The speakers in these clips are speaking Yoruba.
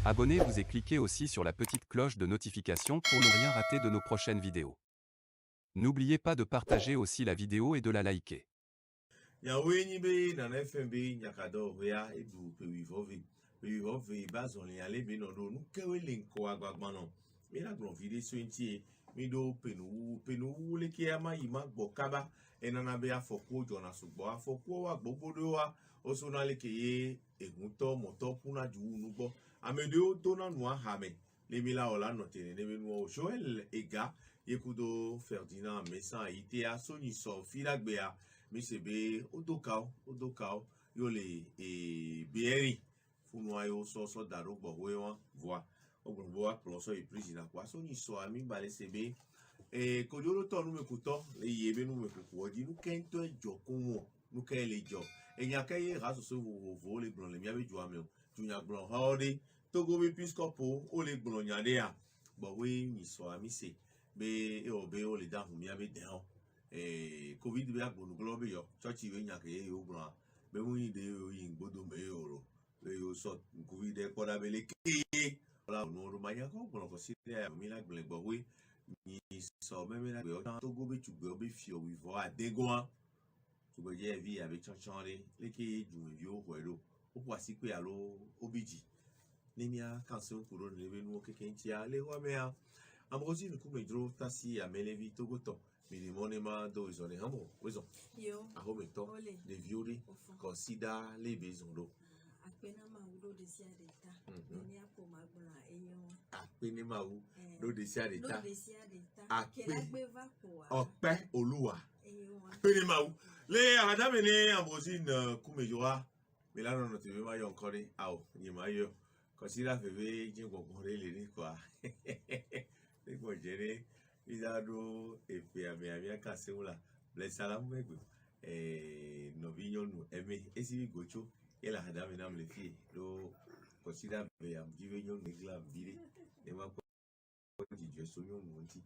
Abonnez-vous et cliquez aussi sur la petite cloche de notification pour ne rien rater de nos prochaines vidéos. N'oubliez pas de partager aussi la vidéo et de la liker. Yahweh ni be na na FMB nyakado wea edu pe wi vove bazon le ale be no do nu kewe le nko agbagban no mi la gbon vide so ntie mi do penu le ke ama yima gbo kaba enana be afoku ojo na sugbo afoku wa gbogbodo wa oso na le ke ye egunto moto puna ju nu gbo amede o to na nu ahame le mi la ola no tene ne be nu o Joel ega yekudo Ferdinand Messan ite asoni so filagbe a mi se be odokao yo le bieri funu ayo so daro gbo we won voa ogbo wa plus e prisoner kwa so ni so ami bale se be kojoro to nu mekuto le ye be nu mekuku odi nu kento ejo kun nu ke le jo enya ke ye ga so wo le gbon le mi abeju ame o junya gbon hode togo be piscopo o le gbon nyade a gbo we ni so ami se be o le da hu mi abe den o covid be agbonu globe yo church we nya ke yo gbon be mu yin de yin gbodo me oro be yo so covid e poda be le ke ola nu ro ma ya ko gbon ko si le mi la gbon gbo we ni so me me la gbe o to go be tugbe o be fi o wi vo adegoan tugbe je vi abi chonchon le ke ju vi o ho ero o po si pe alo obiji ni mi a kan se o kuro le be nu o keke nti a le wa me a amozi nu ku me dro tasi amelevi togoto Minimonema do is on the humble wisdom. Yo, I hope it talk the beauty consider labels on do. Apenama udo desia deta. Ni apo magbona eyon. Apenema u do desia deta. Do desia deta. Kelagbe va ko. Ọpẹ́ Olúwa. Eyon. Apenema u. Le adame ne ambrosine kumejoa. Milano no te ma yo nkore ao ni ma yo. Consider feve jin gbongbon le ni kwa. Le ko jere Izado epe ame akasewula blessalamu egbe novinyonu eme esi gocho ela hadame nam le fie do consider be am jive nyonu negla bire e ma ko jijo so nyonu nti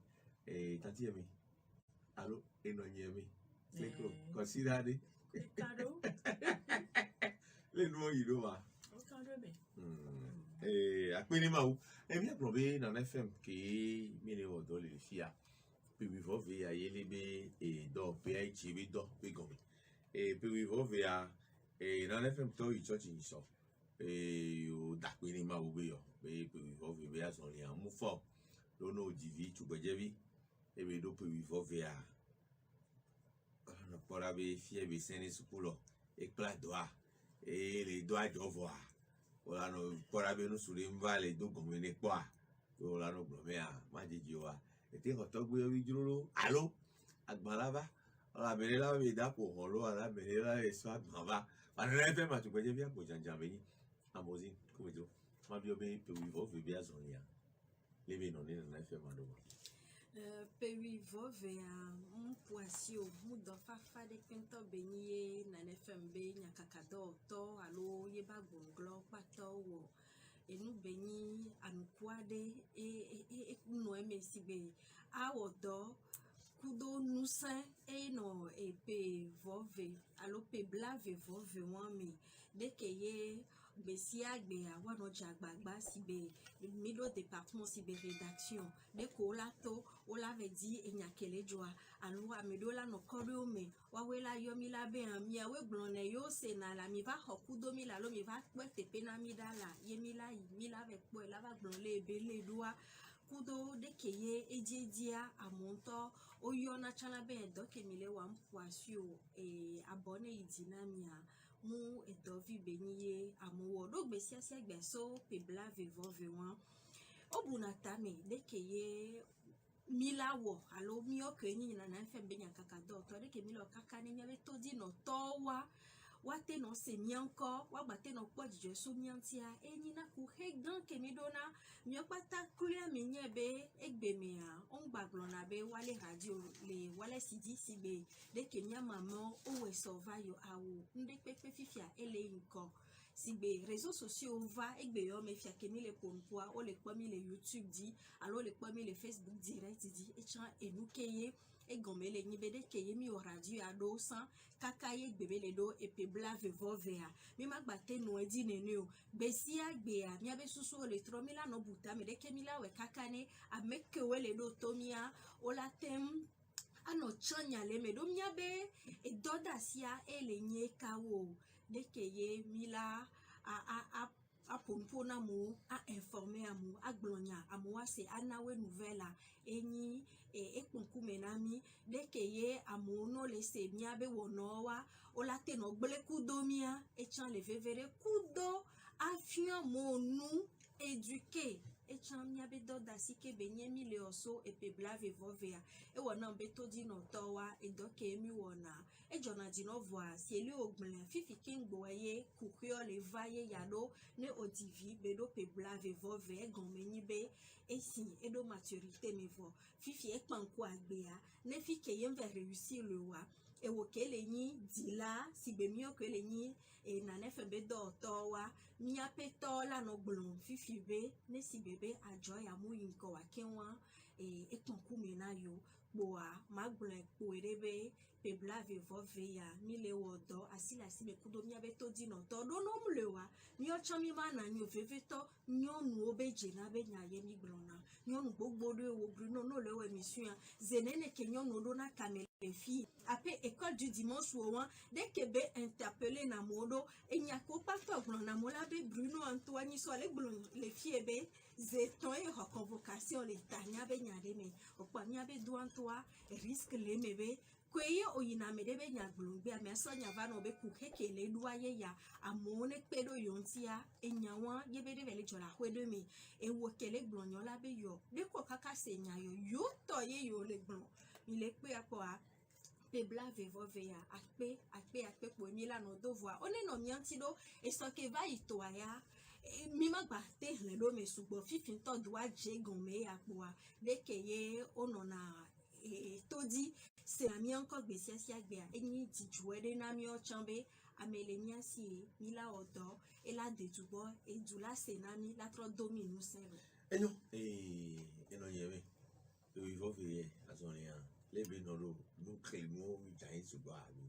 tati eme allo eno nyeme sekro consider de Kado le no yido ma kado be apeni ma u emi aprobe na FM ke mi le odo le fia pe wi vo ve ayele be do pe ai chi bi do pe go pe wi vo ve a na FM to i church ni so o da pe ni ma u be yo pe wi vo ve be aso ni amu fo lo no divi tugbeje bi e be do pe wi vo ve a na pora be fie be sene sukulo e kla doa le doa jovo a ola no pora be no suri mvale do gomi ne po a ola no gbo me a ma jiji wa ete ko to gbe ori juro alo agbalaba ola bere la be da po ho lo ala bere la e so agbalaba ana le fe ma tu gbe je bi apo janja be ni amozi ko we do ma bi obe pe wi vo be azon ya le be no ni na fe ma do Pewi vove a mpoasi o mudo fafa de kento benye na NFMB nyakakado to alo ye bagbonglo pato wo enu benyi anukwade no emesibe awodo kudo nusa no pe vove alo pe blave vove wami deke ye besi agbe awa no jagbagba sibe milo département sibe rédaction de ko la to o la ve di enyakele joa alo amedo la no kodo me wa we la yo mi la be ami awe glone yo se na la mi va hokudo mi la lo mi va pe tepe na mi dala ye mi la ve po la va glonle be le doa kudo de keye ejedia amonto oyo na chala be do ke mi le wa mpoasio abone idinamia mu edovi benye amuwo do gbesi ase gbeso pe blave vove wan obunata me de keye milawo alo mi okenyi na na FMB nyakakado to de ke milo kaka ni nyabe to di no to wa te no se mianko wa gba te no po jijo so miantia enyi na ku hegan ke mi dona mi opata kulia mi nyebe egbe mi a on gbaglo na be wale radio le wale sidi sibe de ke mi mama o we survive awo nde pepe fifia ele nko sigbe réseaux sociaux va egbe yo me fia ke mi le pompoa o le po mi le YouTube di alo le po mi le Facebook direct di e chan enukeye egome le nyi be de ke ye mi o radio ado san kaka ye gbebe le do epe blave vovea mi magbate no edi nene o besia gbea mi abe susu le tro mi la no buta me de ke mi la we kaka ne ameke we le do tomia o la tem ano chanya le me do mi abe e doda sia ele nye kawo de ke ye mi la a pompo na mu a informer amu a glonya amu wa se anawe nouvelle enyi ekponkume na mi de ke ye amu no le se mi abe wono wa o la te no gbele kudo mia e chan le vevere kudo afian mo nu éduquer e chan mi abe doda sike benye mi le oso e pe blave vovea e wona be to di no to wa e do ke mi wona e jona di no voa si eli ogblen fifi kingbo ye kukyo le vaye yado ne odivi be do pe blave vove gomeni be e si e do maturité me vo fifi e panko agbea ne fi ke yem va réussir le wa e wo ke le ni dila si be mi o ke le ni e na ne fe be do to wa mi ape to la no gbon fifi be ne si bebe ajoy amu yin ko wa kenwa e panko me na yo boa magblen ko erebe pe blave vove ya mi le wodo asila si me kudo mi abe to di no to do no mle wa mi o chan mi ma na nyo veve to nyonu obeje na be nya ye mi glona nyonu gbogbo do wo bruno no le we mi suya zenene ke nyonu do na kamele fi après école du dimanche wo wan de ke be interpeller na modo e nya ko pa to glona mo la be bruno antoine so le glon le fi ebe zeton e ho convocation le tanya be nya de me o pa mi abe do antoa risque le mebe kweye oyina medebe nya glongbe ameso nya va no be kukeke le duwa ye ya amone pedo yontia enyawa ye be de vele jola hwedo mi e wo kele glonyo la be yo de ko kaka se nya yo to ye yo le glon mi le pe apo a pe blave vove ya akpe po mi la no do voa one no mi antido e so ke va ito ya mi magba te le do me sugbo fifin to duwa je gon me apo a de ke ye ono na to di c'est la mi encore besia si agbea eni di juede na mi o chambe amelenia si mi la odo e la de tubo e dula se na mi la tro dominu sero enyo eno yewe do ivove ye azonia lebe no lo nu kle no mi tain suba mi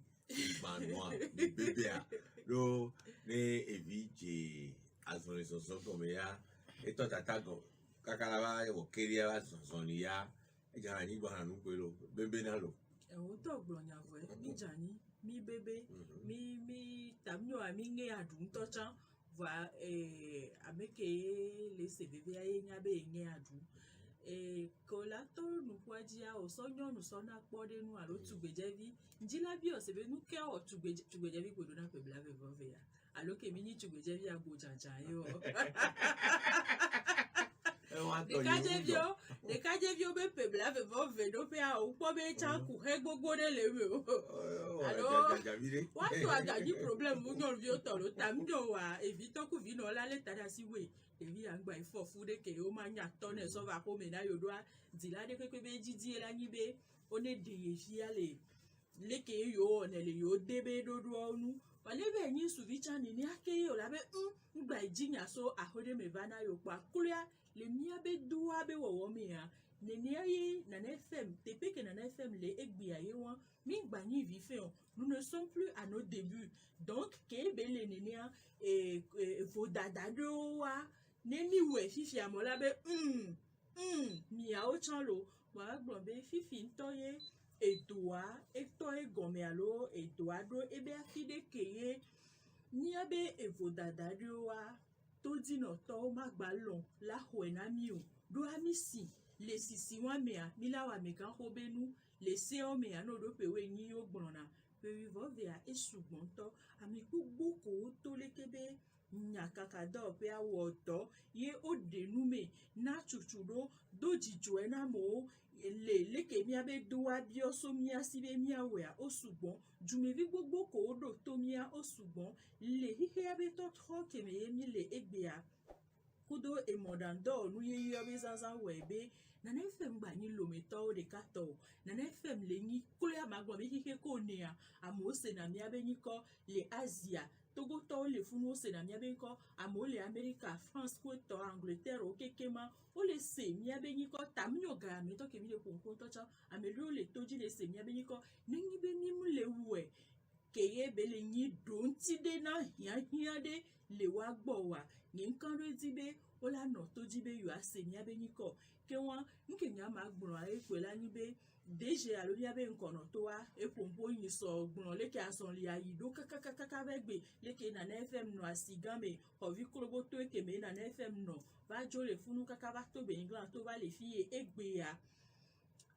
manwa mi bebe a lo ne evije azoni so como ya eto tatago kakalaba wo keria ba zoni ya ejara ni gba nu pe lo bebe na lo o to gblonya vo mi jani mi bebe mi tamyo ami nge adun to chan va ameke le se bebe aye nya be nge adun ko la to nu kwajia o so nyonu so na pode nu alo tugbejevi njila bi o se be nu ke o tugbejevi ko do na pe blave vove ya alo ke mi ni tugbejevi agbo janja yo de kajevio be pe blave vove do pe a o po be chan ku he gbogbo de lewe o alo wa to agaji problem mu nyon vi o to lo tam do wa evito ku vi no la le tada si we evi angba ifo fu de ke o ma nya to ne so va ko me na yo do a dila de pe be jiji la ni be o ne de ye fi ale le ke yo ne le yo de be do do onu wale be yin su vi chan ni ake yo la be ngba ijinya so ahode me bana yo pa kulia le mia be doa be wo mi ya ne ne yi na na fm tepe ke na na fm le egbi aye won mi gba ni vi fe on nous ne sommes plus à nos débuts donc ke be le ne ne fo dada do wa ne mi we fifi amola be mi a o chan lo wa gbon be fifi ntoye eto e gome alo eto ado ebe afide keye ni abe evo dada do wa to di no to magba lon la hoena mi o do ami si le sisi wa me a mi la wa me kan ho benu le se o me a no do pe we yin o gbona pe wi vo ve a esugbon to ami gbogbo ko to le kebe nya kaka do pe a wo to ye o de nu me na chuchu do jijo e na mo le ke mi abe do wa bi o so mi asibe mi awe a osugbon ju me vi gbogbo ko do to mi a osugbon le hihe abe to tro ke me mi le egbe a kudo e modando nu ye yo be zanzan webe na na fm gba ni lo me to de kato na na fm le ni kule amagbo mi hihe ko ne a amose na mi abe ni ko le Asia Togo to le funu se na miabe ko amole America France ko to Angleterre o kekema o le se miabe ni ko tamnyo ga mi to ke mi le konko to cha amelo le toji le se miabe ni ko ningi be ni mu le we keye bele ni donti de na hiya de le wa gbo wa ni nkan re di be o la no toji be yu ase miabe ni ko ke won nke nya ma gboro a epe la ni be deje alo miabe nkan no to wa epompo yin so gboro le ke ason li ayi do kaka begbe le ke na FM no asigame o vi krobo to e ke me na FM no ba jo le funu kaka ba to be nglan to ba le fi egbe ya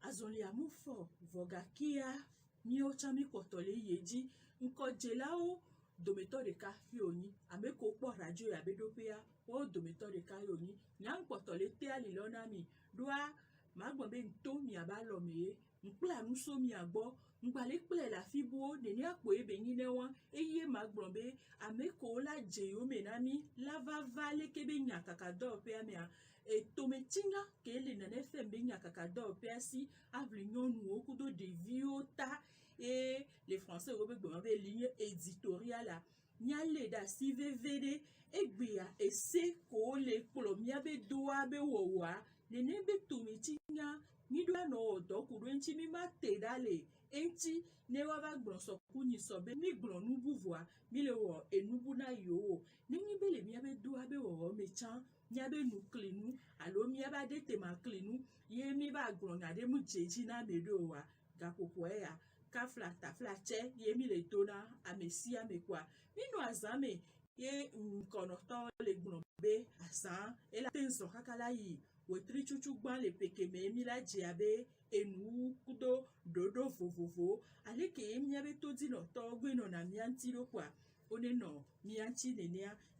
azon li amu fo voga kia mi o chami kotole yeji nko jelao dometo de ka yoni ameko po radio ya bedopia o dometo de ka yoni nyang kotole te ali lona mi doa magbon be nto mi abalo me npla nu so mi agbo ngbale ple la fibo de ni apo ebe yin ne won eye magbon be ameko la je o me na mi lava vale kebe nya kakado pe ami a e tometinga ke le na FM be nya kakado pe si avlignon nu okudo de viota et les Français ont une ligne éditoriale nyale da CVVD egbia ese ko le kolomia be doa be wowa ne ne be tumitinga ni do no do kuru enti mi ma te dale enti ne wa ba gbon so kuni so be mi gbon nu buvwa mi le wo enubu na yo ne ni be le mi be doa be wo me chan mi be nu klinu alo mi ba de te ma klinu ye mi ba gbon ade mu jeji na me do wa gapopo ya kafla tafla che ye mi le tona amesi amekwa minu azame ye nkonoto le gbon be asan e la tenso kakala yi wetri chuchu gban le pekeme mi la jiabe enu kudo dodo fofofo ale ke mi abe to di no to gbe no na mi anti lo kwa one no mi anti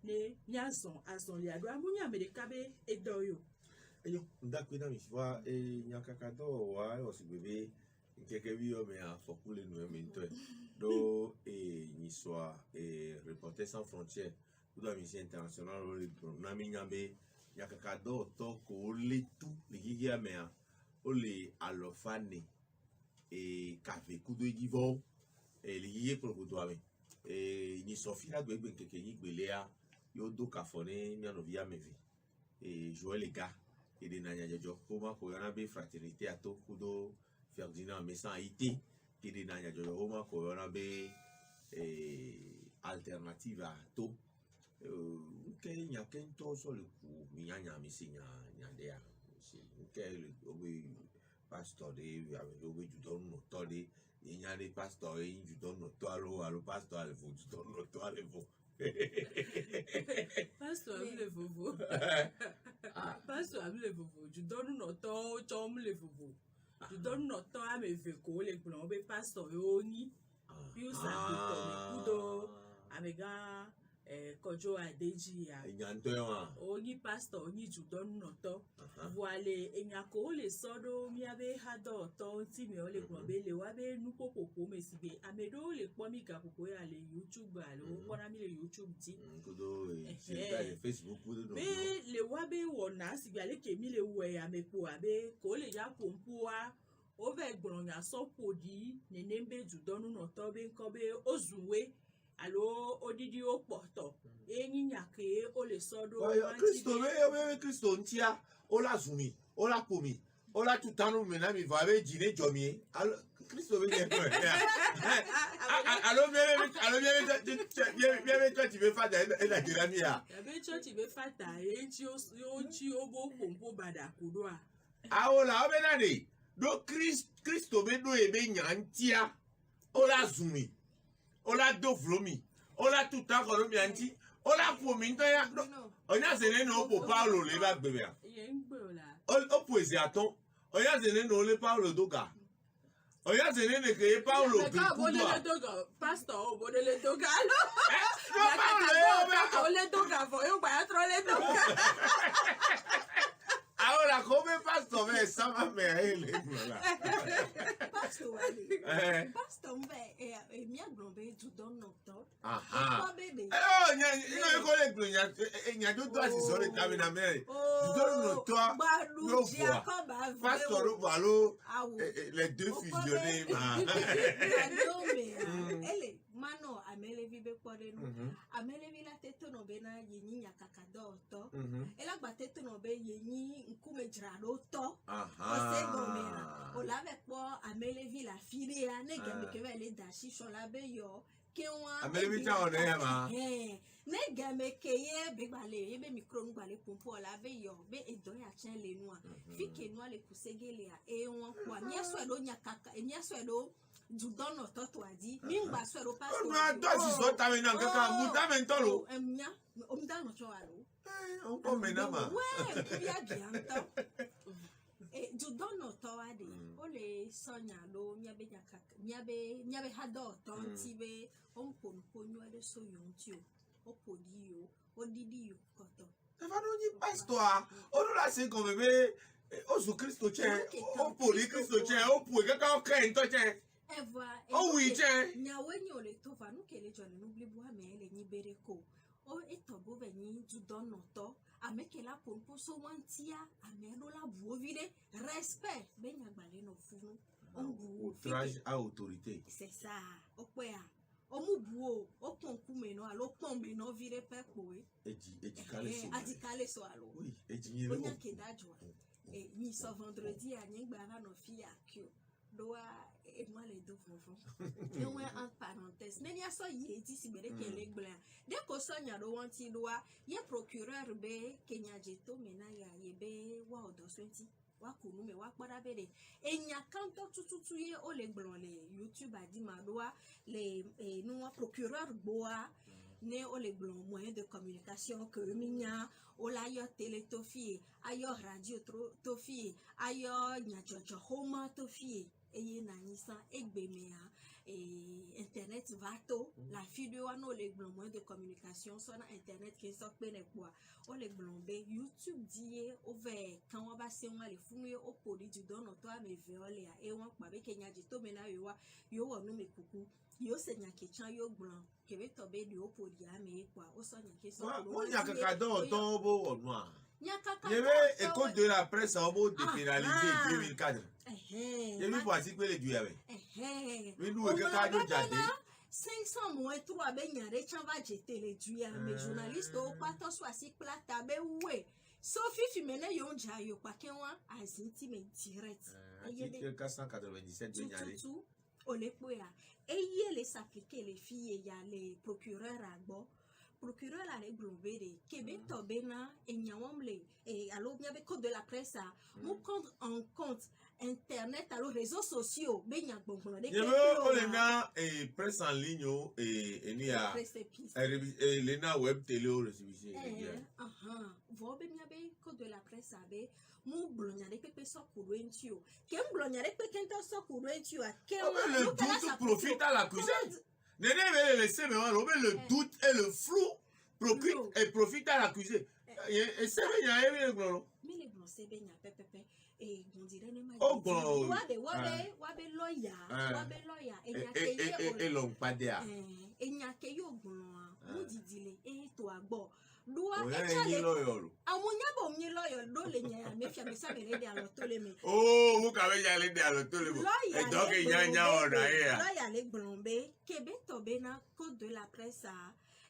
ne nyazon azon le ado amunya America be edoyo eyo ndakwina mi fa nyakakado wa osibebe keke bio me a fokule no me nto do ni soit Reporters sans frontières ou la mission internationale na mi nyambe nyakakado to ko le tu le gigia me a o le alofane cafe kudo givo le giye propodo ame ni Sofia gbegbe keke ni gbele a yo do kafone mi anovia mevi Joël les gars et de nanya jojo ko ma ko yana be fraternité ato kudo Ferdinand Messan Haïti qui est dans le Roma Corona B alternative à tout. Il y a qu'un tour sur le coup, il y a un messie, il y a des pasteurs, il y a du don notoire, il y a des pasteurs, du don notoire, alors pasteur, il faut du don notoire, il faut. Pasteur, le vovo. Pasteur, le vovo. Du don notoire, chom le vovo. Tu donnes notre temps à me faire coller pour l'enlever pasteur Oni. Puis ça te kudo amega kojo adeji ya. Oni pasteur Oni tu donnes notre temps. Voilà enyako le sodo mi abe hado to ti mi ole pour be le wa be nu popo me sibe amedo le pomi ka popo ya le YouTube alo kona mi le YouTube ti. Kudo e Facebook kudo. Be le wa be wona sibe ale ke mi le we amepo abe ko le ja pompoa ove gbronya so podi nenembe ju donu no to be nko be ozuwe alo odidi opoto enyinya ke o le sodo Kristo be Kristo ntia o la zumi o la pomi o la tutanu mena mi va be jine jomi alo Kristo be bien allo bien toi tu veux faire de la dynamia be toi tu veux faire ta enchi o bo pompo bada kudwa aola obenani do Kristo be do ebe nyantia o la zumi o la do vlomi o la tutanu mi anti o la pomi nto ya onya se ne no po Paulo le ba gbebe a o poesie aton onya se ne no le Paulo doga oya se ne ke Paulo bi kudo pastor o bo le doga lo no Paulo o le doga fo yo pa tro le doga ahora come pastor me sama me ele pastor pastor be mi agbonbe tu don noctor aha bebe nya ko le gbonya nya do to asi so le tabi na me tu don noctor no voix pastor o valo les deux fusionnés ele mano amelevi be kpɔɖe nu amelevi la tete nɔ be na yenyi nyakakadɔtɔ elagba tete nɔ be yenyi ŋkume dzraɖotɔ ɔse gɔmea o la be kpɔ amelevi la fi ɖe ya ne gɛmɛ ke be le da si sɔ la be yɔ kewa amelevi tsa wɔ ne ya ma ne gɛmɛ ke ye be gba le ye be mikro nu gba le pɔmpɔ la be yɔ be edɔ ya tsɛ le nua fi ke nua le kusege lea ewɔn kpɔa miesɔe ɖo nyakaka miesɔe ɖo dudɔnɔ tɔtɔ adi mi ŋgba sɔe ɖo pastor ɔnua tɔ sisɔ tame na kaka mu tame ŋutɔ lo emia omdanɔ tsɔ alo ŋkɔ me na ma wɛ bia bia ŋutɔ dudɔnɔ tɔ wa de o le sɔnya ɖo miabe nyakaka miabe hadɔtɔ ŋuti be o ŋƒonuƒo nyuie ɖe so yɔ ŋuti o ƒo ɖi yo o ɖiɖi yo kɔtɔ. efa ɖo nyi pastor o ɖo la se gɔme be o zu kristo tsɛ o ƒoli kristo tsɛ o ƒoe kaka o kɛ ŋutɔ tsɛ. O wui tsɛ. Nyawoe nye o le to va nu ke le dzɔ le nu blibo ame le nyi be ɖe ko o etɔ bo be nyi dudɔnɔtɔ ame ke la ƒonuƒo so wantia ame ɖo la bu wo vi ɖe respect be nyagbale nɔ funu o bu wo fi outrage à autorité. c'est ça o kpɔa o mu bu o o kpɔ ŋkume nɔ alo kpɔ me nɔ vi ɖe ƒe kpoe Edikale so. adikale so alo Oui, edinye o le nya o. ke da dzɔa nyi sɔ vendredi anyigba va nɔ fi akio ɖoa enua le do vɔvɔ ewe en parenthèse ne nia sɔ yi edi si be ɖe ke le gblẽa de ko sɔ nya ɖo wɔnti ɖoa ye procureur be kenya dze to me na ya ye be woawɔ dɔ so ŋuti woaku nu me woakpɔ ɖa be ɖe enya kãtɔ tututu ye o le gblɔ le youtube adi ma ɖoa le nua procureur gbɔa ne o le gblɔ moyen de communication que mi nya o la yɔ télé to fie ayɔ radio to fie ayɔ nyadzɔdzɔ xɔma to fie eye na nyisa egbe mea internet va to la fi ɖe wa no le gblɔ moyen de communication sɔna internet ke sɔ kpe ne kpɔa o le gblɔ be youtube di ye o vɛ kan wa ba se wa le funu ye o ƒo ɖi dudɔnɔtɔ ame eve o lea e wa kpa be ke nya dzi to me na yewoa yewo wɔ nu me kuku yewo se nya ke tsã yewo gblɔ kebe tɔ be ɖewo ƒo ɖi ame ye kpɔa o sɔ nya ke sɔ Mo nyakaka dɔwɔtɔwo bo wɔ nua. nyakaka Ye be école de la presse o bo dépénaliser 2004. Ye bi po ati pe le du ya be. Mi nu e kaka do jade. 500 moins 3 be nya ɖe tsã va dze tele du ya me journaliste wo kpatɔ so asi kpla ta be we so fifi me ne yo dza yo kpake wa azinti me direct Article 497 de nyale. tutu o le kpoa eye le s'appliquer le fille ya le procureur agbɔ procureur la le gblɔ be ɖe kebe tɔ be na enyawɔm le alo miabe code de la presse mu prendre en compte internet alo réseaux sociaux be nya gbɔgblɔ ɖe Ye be o le na presse en ligne o eni ya le na web télé o récépissé. vɔ be miabe code de la presse abe mu gblɔ nya ɖe kpekpe sɔ ku ɖo eŋuti o ke gblɔ nya ɖe kpekpe ŋutɔ sɔ ku ɖo eŋuti o ke Le doute profite à l'accusé. Ne ne laisser mais le doute et le flou profite à l'accusé. Et c'est bien y a glo. Mi le gblɔ se be nya pɛpɛpɛ gbɔndire ne ma O gblɔ wabe lɔya enya ke ye et l'on pas dia. enya ke yo gblɔa mu didi le eye to agbɔ ɖoa O etsa ya le lo yo. amunya bo mi lɔyɔ ɖo le nya me fia me sa me le de alɔ to le me Oh, vous avez ya le de a lo to le. Et donc il y a nya ora ya. lɔya le gblɔ be kebe tɔ be na code de la presse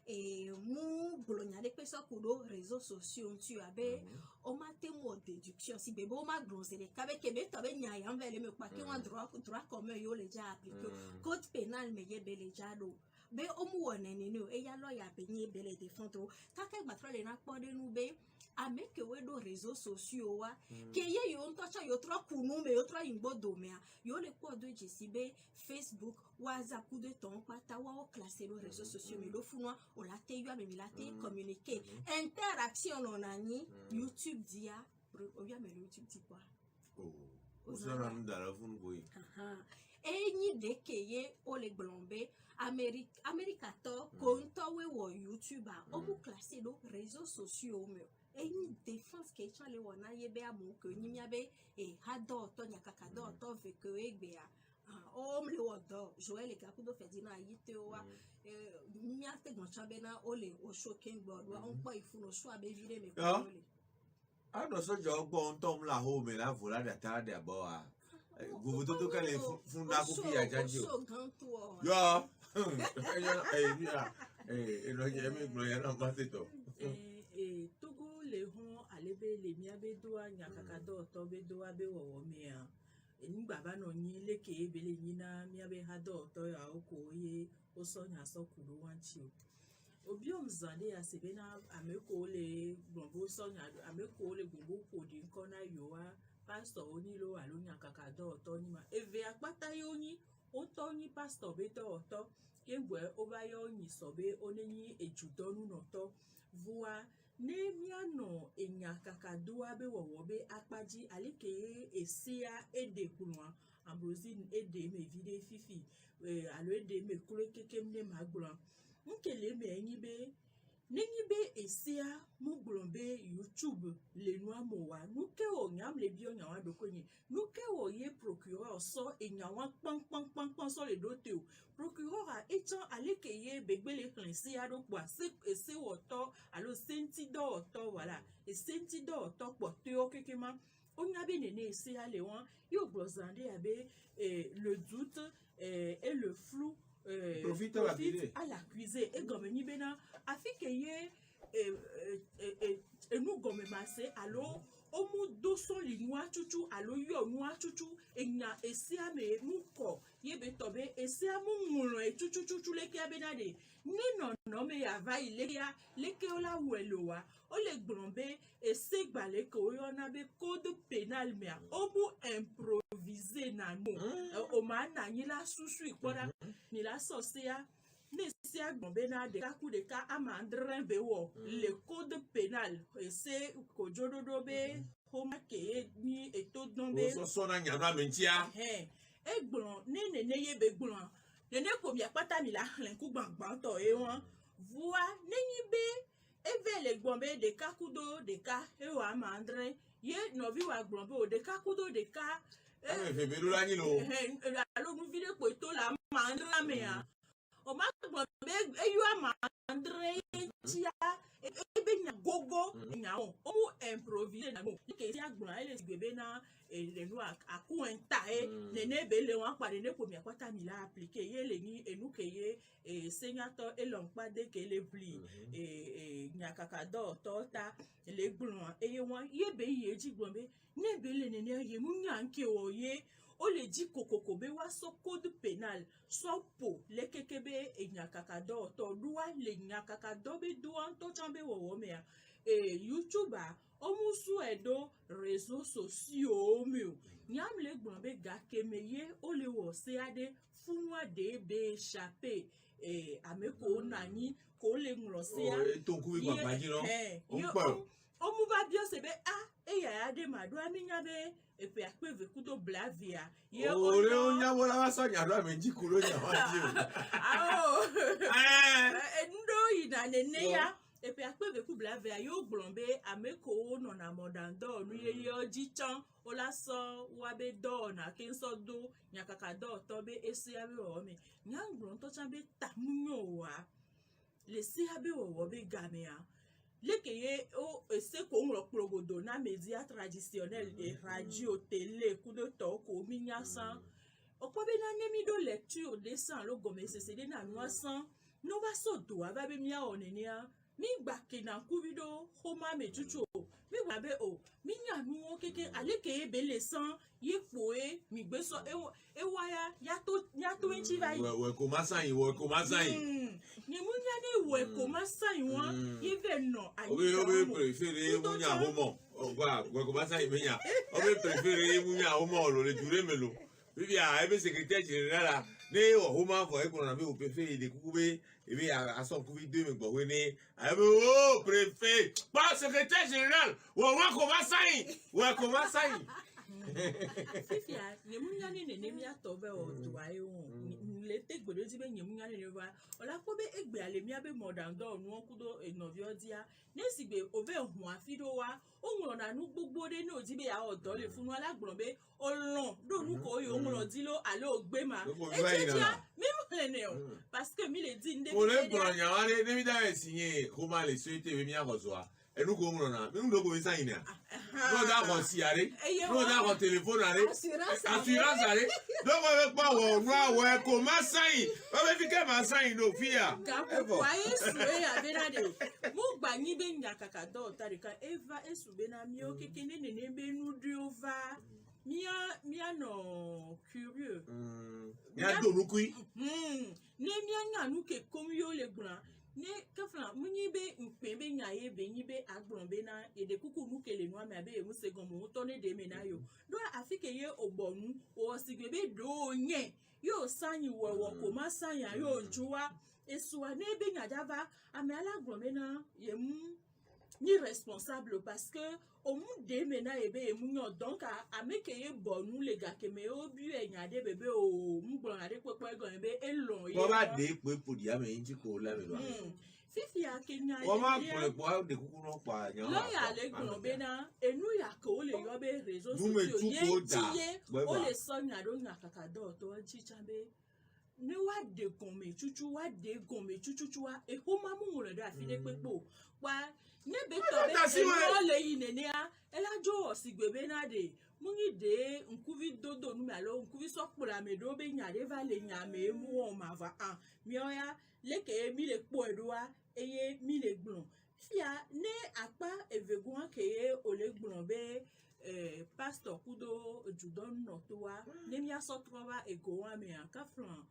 mu gblɔ nya ɖe kpe sɔ ku ɖo réseaux sociaux ŋuti abe o ma te mu wɔ déduction si be be o ma gblɔ zi ɖeka be kebe tɔ be nya ya vɛ le me kpa ke wa droit commun yo le dza appliqué code pénal me ye be le dza ɖo be o mu wɔ nenene o eya lɔya be nye be le défendre o kake gbatrɔ le na kpɔ ɖe nu be ame ke wo ɖo réseaux sociaux wa ke ye yo ŋutɔ tsɔ yo trɔ ku nu me yo trɔ yi gbɔ domea yo le kpɔ do dzesi be Facebook WhatsApp ku de tɔn kpata wa classé ɖo réseaux sociaux me ɖo funua o la te yɔ ame mi la te communiquer interaction nɔ na nyi YouTube dia o yɔ ame le YouTube di kpɔa. O sɔrɔ nu da la funu ko ye. Enyi de ke ye o le gblɔ be Amerikatɔ ko ŋutɔwoe wɔ YouTube a o mu classé ɖo réseaux sociaux me enyi défense ke tsɔ le wɔ na ye be amewo ke nyi miabe hadɔtɔ nyakakadɔtɔ ve ke wo egbea o le wɔ dɔ Joël Gakudo Ferdinand ayitewo wa miate gbɔ tsɔ be na o le o so kengbɔ ɖoa o ŋkpɔ ifunu so abe vi ɖe me kpɔ le. A dɔ sɔdzɔ gbɔ ŋutɔ mu la ho me la vo la ɖata ɖe abɔ wa. Vous tout quand les funda copie à Janjo. Grand tour. Yo. Et non, il y a même gloire en passé to. Et Togo les hon alebe les miabe doa nyakakado tobe doa be wo mea. Eni baba no nyi leke ebele nyina miabe hado to ya oko ye oso nya so kuru wanchi. Obiom zande ya sebena ameko le gbogbo so nya ameko le gbogbo kodi nkona yoa pastor onilo alo nyakakado to ni ma eve akpata yoni o to ni pastor be to to kemgbe obayo nyi sobe onenyi ejudonu no to vua ne miano enyakakadua be wowobe akpaji alike esia ede kunwa ambrosine ede me vide fifi alo ede me kure keke mne magbran nkele me nenyibe esia muglombe YouTube le noa mowa nuke o nyam le bio nyawa dokonyi nuke o ye procureur so enyawa pang so le doteo procureur a etan aleke ye begbele klensi ado kwa se woto alo senti do oto voilà e senti do oto poteo kekema onyabe nene esia le wan yo glozande abe le doute et le flou profite à l'accuser et comme ni bena afike ye nous comme masse allo omu doso linwa chuchu allo yo nwa chuchu enya esia me muko ye betobe esia mungulo e chuchu leke abenade ni no me ava ileya leke ola welowa o le gbombe ese gbale ko yo na be code pénal me omu improviser na no o ma na yin la susu ipora ni la sosia ne sia gbombe na de kaku de ka amandrin be wo le code pénal ese ko jododo be homa ke ni eto dombe so na nyara mentia egbon ne ye be gbon ne ko mi apata mi la hlen ku gbangban to e won voa nenyi be evele gbombe de kakudo de ka e wa amandrin ye no vi wa gbombe o de kakudo de ka fe be la ni lo alo nu vile ko to la mandra me a o ma gbombe e yu amandrin tia ebe nya gogo nya o mu improviser na mo ke si agbon ele gbebe na le nu akuenta nene be le wan pade ne ko mi akwata mi la appliquer ye le ni enu ke ye senator elonpa de ke le pli nyakakado tota le gbon ye wan ye be ye ji gbombe ne be le nene ye mu nya nke o ye o le di kokoko be wa so code pénal so po le kekebe enyakakado to duwa le nyakakado be duwa to chambe wo me YouTube o musu edo réseaux sociaux mi nyam le gbon be ga kemeye o le wo se ade funwa de be échappé ameko nani ko le nro se a to ku gba baji no o mu ba bio se be ya de madu aminya be epe akpeve kudo blavia ye o le onya wala wa so nya do meji kulo nya wa ji ndo ina nene ya epe akpeve ku blavia yo glombe ameko no na modando nu ye oji chan o la so wa be do na kin so do nyakakado to be esi abi o mi nyang glon to chan be tamunyo wa le si abi o be gamea lekeye o ese ko nro progodo na media traditionnel et radio télé coup de toko minyasan opo be na nemi do lecture de san lo gome sesede na noasan no va so do ava be mia onenia mi gba kena ku video homa me chuchu mi gba be o mi nya nu keke aleke be le san ye poe mi gbe so e waya ya to enchi vai we ko masan ni mu nya ni we ko masan won ye ve no ayi obe préféré mu nya homo ogba we ko masan me nya obe préféré mu nya homo lo le jure melo bibi a ebe secrétaire général ne o homa fo e ko na be o préféré de kukube ebe a so ku video me gbo we ni ebe o préfet pas secrétaire général wo ko masan fifia nyemunya ni nene mi atobe o duwa e won le te gbodo ti be nyemunya ni wa ola ko be egbe ale mi abe modern do nu okudo enovio dia nesigbe obe hun afido wa ohun na nu gbogbo de no ti be ya odo le funu alagbon be olon do nu ko yo ohun di lo ale ogbe ma e dia mi mo le o parce que mi le di nde o le gbon yan wa le mi da signé ko ma le souhaiter mi akoso a enu ko ohun na mi ndo ko mi sign na non d'accord si allez non d'accord téléphone allez Assurance. assurance allez donc on veut pas voir ouais comment ça y on veut fiquer ma ça y no fia Kwa Yesu abena de mu gba nyi be nyakaka do tarika eva esu be na mi o kekene ne be nu driova mia no curieux ya do lukui ne mia nya nu ke komyo le gbran ne kafla munyi be npe be nya ye be nyi be agbron be na e de kuku nu ke le nu ame be e mu se gan mo to ne de me na yo do afike ye ogbonu o sigbe be do nye yo sanyi wo ko ma sanya yo juwa esuwa n'ebe nyadava ame alagbon mena yemu ni responsable parce que o mu de mena ebe emu nyo donc a meke ye bonu le ga keme o bi enyade bebe o mu gbon ade pepe gan ebe elon ye ko ba de pe podi ame yin ti ko la me lo fifi akenya o ma ko po de kuku no pa yan lo ya le gbon be na enu ya ko le yo be réseaux Nous me sociaux ye tout ko tiye o le so nyado nyakaka do to chichambe ne wa de gome chuchu wa de gome chuchu wa e ho ma mu le da fi de pepo wa ne be to be e lo le yin ne a e la jo osigbe na de mu ni de nkuvi dodo nu ma lo nkuvi so pura me do be nya de va le nya me mu o ma va an mi o ya le ke mi le po edo wa eye mi le gbon fia ne apa evegun ke ye o le gbon be pastor kudo judon no to wa ne mi aso trova ego wa me an ka fran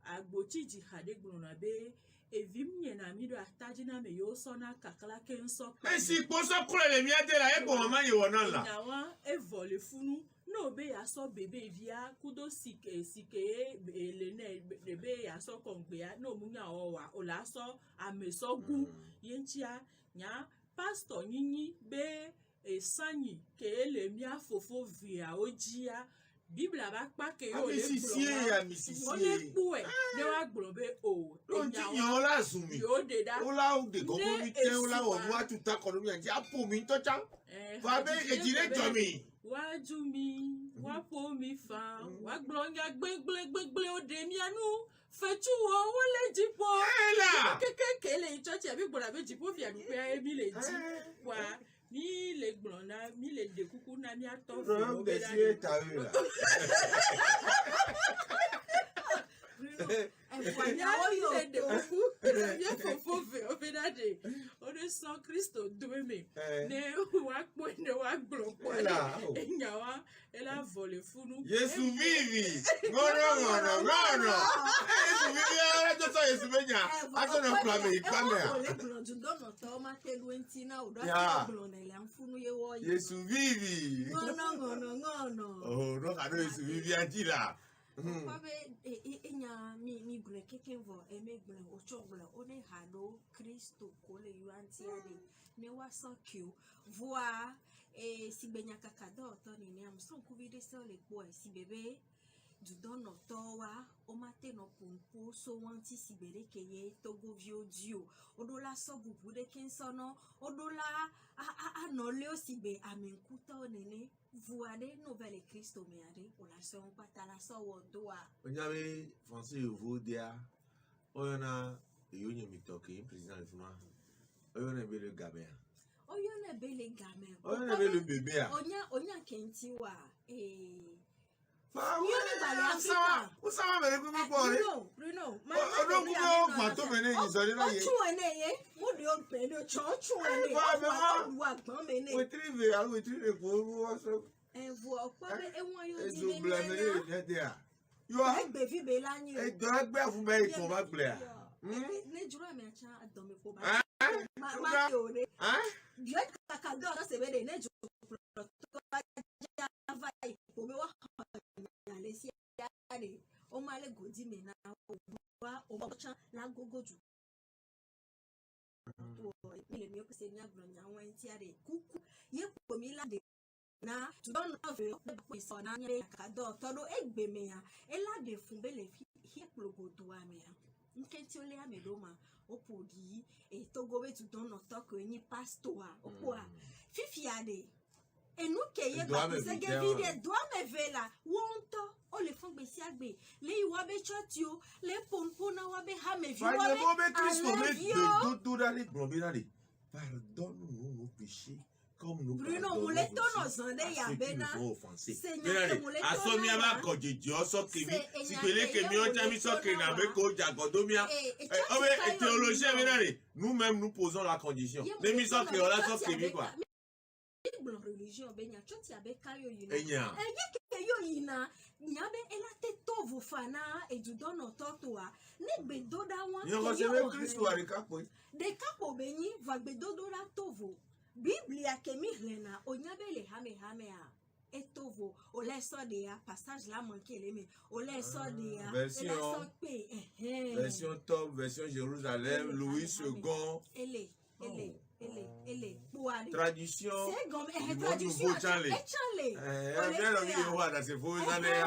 agbochi jihade gbona be evim nye na mi do ataji na me yo so na kakala ke nso e si po so kure le mi ade la e ko mama ye wona la na wa e vole funu no be ya so bebe via kudo sike ele ne bebe ya so kongbe ya no mu nya o wa o la so ameso gu yenchia nya pastor nyinyi be esanyi ke ele mi afofo via ojia Bible ba pa ke yo le gboro o le pu e ne wa gboro be o don ti yan la sumi yo de da o la o de go mi te o la o wa tu ta ko mi an ti apo mi to cha fa be ejire jo mi wájú mi wá po mi fa wá gboro nya gbegble o de mi anu fetu o le jipo ela kekeke le church abi gboro be jipo fi adu pe e mi le ji wa mi le gbon na mi le de kuku na mi ato fi o be da o de San Cristo doe me ne wa po ne wa gbon po enya wa ela vole funu Yesu vivi ngono Yesu vivi ara to so Yesu menya aso no plame Yesu vivi oh no ka no Yesu vivi antila Pabe enya mi gle keke vo me gle ocho gle one hado Kristo kole yuanti ade ne waso kyu voa si benya kakado to ni am son kuvide so le po si bebe du dono to wa o mate no pompo so wanti si bere keye togo vio dio odola so bubu de kinsono odola a no le o si be amenkuta onene voade nouvelle Kristo meade o la so patala so wodoa onyame français vous dia oyona eyonye mitoke président fuma oyona be le gabea oyona be le game oyona be le bébé a onya kenti wa Usama mere ku mi po re Bruno odo ku mo gba to me ni so ni na ye ochu ene ye mo de o pe do chochu ene wa gbon me ne we trive ko wo so vo opo be enwon yo di me ni de a yo egbe fi be la ni e do egbe fun be ko ba gble a ne juro me acha adon me ko ba ma yo re bi kaka do se be de ne juro to ba ja vai ko be wa le si ade o ma le godi me na wa o ba cha la gogo ju mi le mi o se ni agbon nya won ti ade kuku ye po mi la de na to don love you pe so na nya ka do to do egbe me ya e la de fun be le fi he plogodo ame ya nke ti o le ame do ma o po di e to go we to don no talk ni pastor o po a fifi ade enu keye ba se ge vide do me vela wonto o le fun gbe si agbe le iwa be church o le pompo na wa be ha me vi wa be Kristo be do da le gbon be na le pardonne-nous nos péchés Comme nous Bruno pardonnons Mouleto aussi nos ande à ya ceux qui bena. nous ont offensés. Seigneur Mouleto Asomi na aba wa. kojeji oso kemi Se sikele enyake kemi ye o tami Mouleto so ke na na be wa. ko jagodomia. Obe théologien nous-mêmes nous posons la condition. Nemi so ke ola so kemi quoi. Blanc religion benya choti abeka yo yina. Enya. Yo yina nyabe elate tovu fana edudono totoa ne gbedoda wan Yo ko se me Kristo arika po. de kapo benyi va gbedodo la tovu biblia kemi hlena onyabe le hame a etovo ole so de ya passage la manqué le me ole so de ya version top version Jérusalem Louis II ele tradition c'est comme tradition echale bien envie de voir dans ces faux années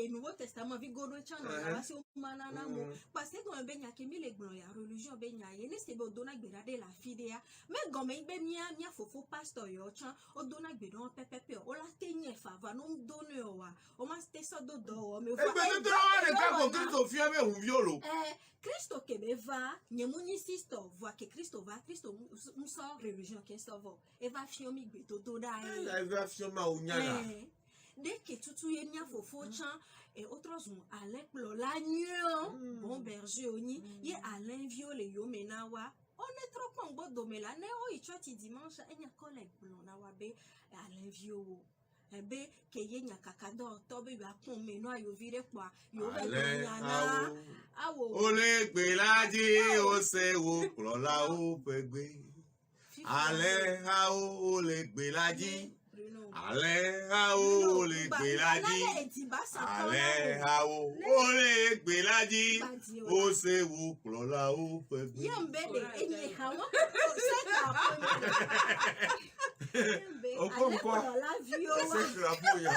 Nouveau Testament vigodo chana la si umana na mo parce que on benya ke mi le gbon ya religion benya ye ne se be odona gberade la fidea me gome be mia fofo pastor yo chan odona gbedon pepepe o la tenye fava no donne o wa o ma ste so do o me vo e do le ka ko Kristo fia me un violo Kristo ke be va nyemuni sister voit que Kristo so religion ke so vo e va fiomi gbedodo da e va fioma unyana dès que tout y est fofo chan et autres ont Alain la nuit bon berger oni y Alain viole yo menawa on est trop con bodo melane o ichoti dimanche e nya collègue na wa be Alain viole ebe ke ye nya kakado to be ba kun me no ayo vire kwa yo be nyana awo ole gbe laji o se wo la o pe gbe Alain ole gbe laji Ale hao le gbelaji Ale hao le gbelaji o se wo klola o pe gbe yembede enye hawo o kom ko la vio wa se crapo ya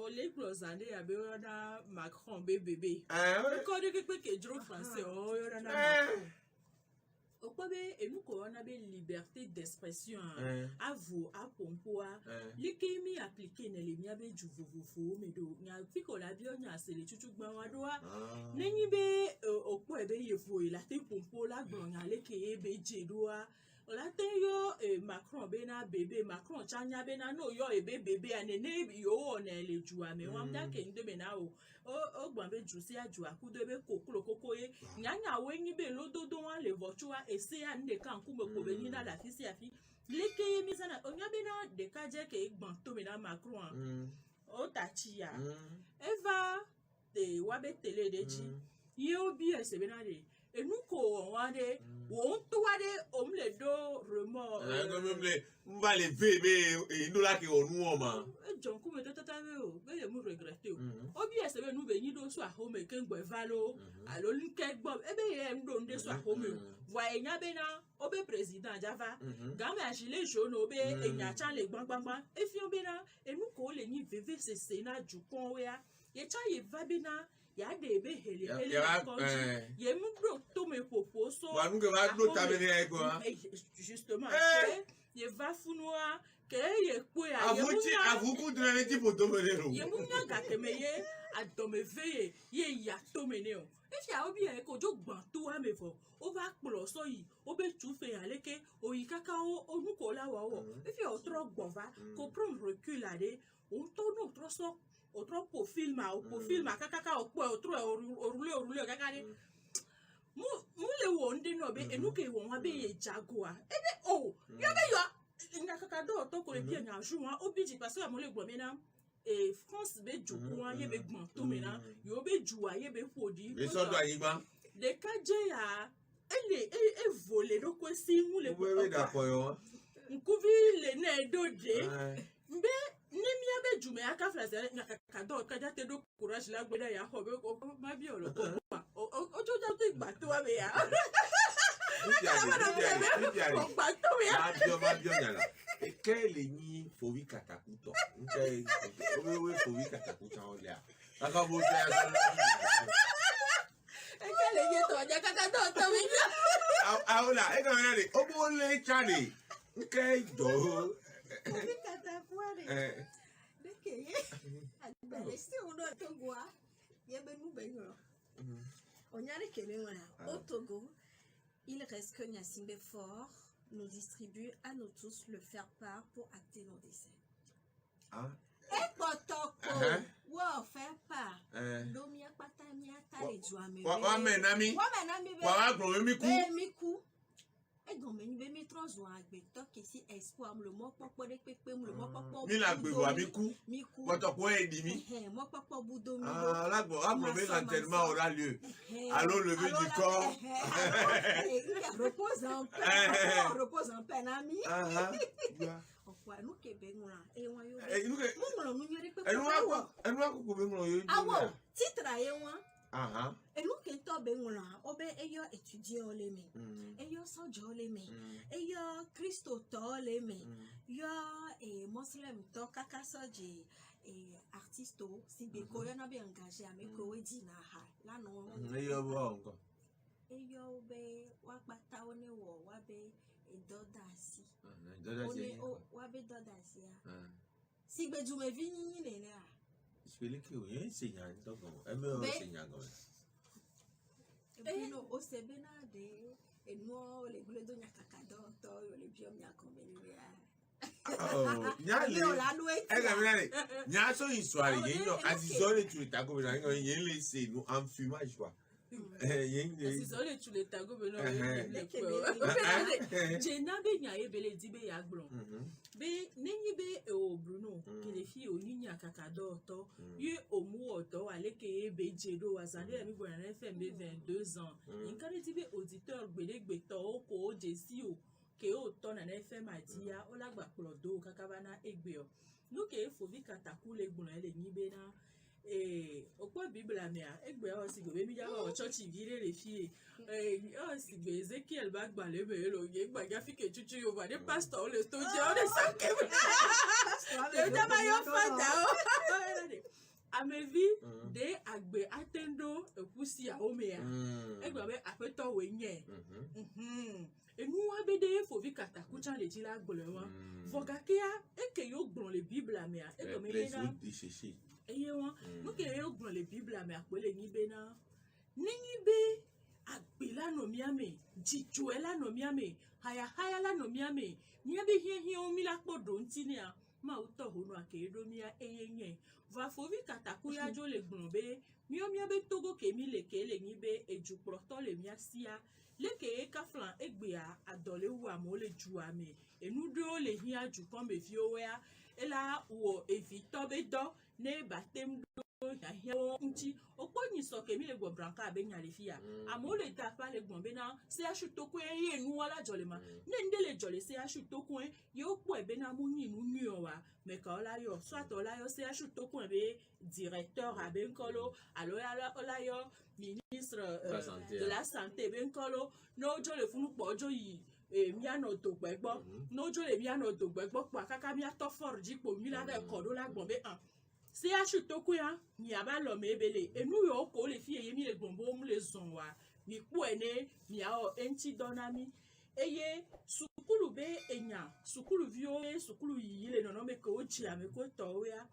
les closandés à Béona Macron bébé. Quand on que je français, oh, au point et nous qu'on a une liberté d'expression à vous à pompoa les kémi appliqués ne les miabe du vous mais do nya piko la bio nya c'est les chuchu gbawadoa nenyi be au point be yefo la te pompo la gbonya le ke be jedoa la te yo Macron bena bébé Macron chanya bena no yo bébé anene yo on le jua me wamda ke ndebe na o gbambe jusi aju akudo be kokoko ye nyanya wenyi be lododo wan le vochua ese ya nde kan kume ko be ni na la fisi afi leke ye misana onya bena de kaje ke igban to me na Macron o tachia eva de wabe tele de chi ye obi ese bena de enuko wade won to wade omle do remor mba le bébé inu la ke onu o ma John kume tata o be mu regretter o obi ese be nu be nyi do so ahome ke ngbe valo alo nke gbo ebe ye ndo nde so ahome wa enya be na obe president java game agile jaune obe enya chan le gbangbangban efi obe na enuko le nyi vvcc na jukon we ya ye cha ye va be na ya de be hele ye mu do to me popo so wa nge va do tabere e go justement ye va funua ke ye po ya avuku dre ti poto menero ye mu nya ga kemeye adome veye ye ya to meneo if ya obi e ko jo gban to wa mefo o va plo so yi o be tu fe ya leke o yi kaka o onuko la wa wo if you tro gbova ko prom recul ade o to no tro so o tro po film kaka o po o tro orule kaka ni mu le wo ndi no be enuke wo wa be ye jagoa ebe o yo be yo ina kaka do to ko le bi enya juwa obiji parce que mo le gbo mi na e France be joku an ye be gbon to mi na yo be juwa ye be podi be so do ayigba de kaje ya e voler do ko si mu le we da ko yo nkuvi le na edode mbe nimi abe jume aka frase nya kaka do kaja te do courage la gbeda ya ho be ko ma bi olo ko o jo ja to igba to wa be ya Quelle ni fovi katakuto we fovi katakuta olia aka bo se quelle ni to ja kaka to mi aola e kan re o bo le chale nke do Kofi katafuare. Deke ye. Agbele si uno Togo a. Ye benu benyo. Onyare kele wala. Au Togo, il reste que Gnassingbé Fort nous distribue à nous tous le faire-part pour acter nos décès. Ah. Et potoko, wa faire part. Domia patamia tale juame. Wa menami. Wa menami be. Wa glo mi ku. Be mi ku. Et donc me be mi transwa agbe tok ici espoir le mo popo de pepe le mo popo. Mi la gbe wa mi ku. Mi ku. Potoko e di mi. Mo popo budomi. Ah, là bon, l'enterrement aura lieu. Allô, lever du corps. Repose en paix. Repose en paix, ami. Okwa nu kebe ngula e wan yo. Nu ke. Mo ngolo nu yori pe. Enu wa ko be ngolo yo. Awo, titre ye wan. Aha. Enu ke to be ngula, obe eyo étudiant le me. Eyo sojo le me. Eyo Christo to le me. Yo Muslim to kaka soji artiste si be ko yo na be engagé avec ko di na ha. La no. Eyo bo nko. Eyo be wa pata one wo wa be dodasi. Dodasi. Wa be dodasi ya. Si be jume vini ni le a. Spele ki o yen enseignant to go. E me o enseignant go. E no o se be na de e no le gule do nya kakado to yo le biom nya konbeni ya. Oh, nyale. Nya so histoire yen yo azizole tu ta go na yen le se no enfumage quoi. Azizole tu le ta go be no yen. Jena be nya e bele di be ya gbron. Be nenyi be o Bruno kele fi o ninya kakado to ye o mu oto aleke e be jedo wazande mi bo na FM 22 ans. Inkare ti be auditeur gbelegbe to o ko jesi o ke o to na FM atia o lagba plodo kakabana egbe o. No ke fo vi kataku le gbon ele nyi be na okpo bible amia egbe o si go be mi jawa o church vire le fi o si gbe Ezekiel ba gba le be lo ye gba ja fi ke chuchu yo ba de pastor le to je o de sanke le da ba yo fada o amevi de agbe atendo ekusi a o me ya egbe be apeto we nye enu wa be de fo vi kataku chan le ti la gbole wa vogakia eke yo gbon le bible amia e ko me le na eye wọn nuke yo gbon le bible ame apele ni be na ni be agbe lano mi ame jijo e lano mi ame haya lano mi ame ni be hie o mi la podo ntini a ma o to honu akedo mi a eye yen va fo vi kataku ya jo le gbon be mi o mi be togo ke mi le ke le ni be eju proto le mi asia leke e kaflan egbe a adole wu amo le ju ame enu do le hie aju kon be fi o ya ela wo evito be do ne batem do ya hia nti okpo nyi so ke mi le gbo branca be nya le fia amo le ta pa le gbon be na se asu toku e nu wala jole ma ne ndele jole se asu toku e yo po e be na mu nyi nu nu o wa me ka ola yo soit ola yo se asu toku e be directeur a ben kolo alo ola yo ministre de la santé ben kolo no jole funu po jo yi mi ano to gbegbo no jole mi ano to gbegbo pa kaka mi ato for jipo mi la de kodo la gbon be an se asu toku ya mi aba lo me ebele enu yo ko le fi eye mi le gbon bo mu le zon wa mi ku ene mi a o enti donami eye sukulu be enya sukulu vio sukulu yi le nono me ko ji ame ko to ya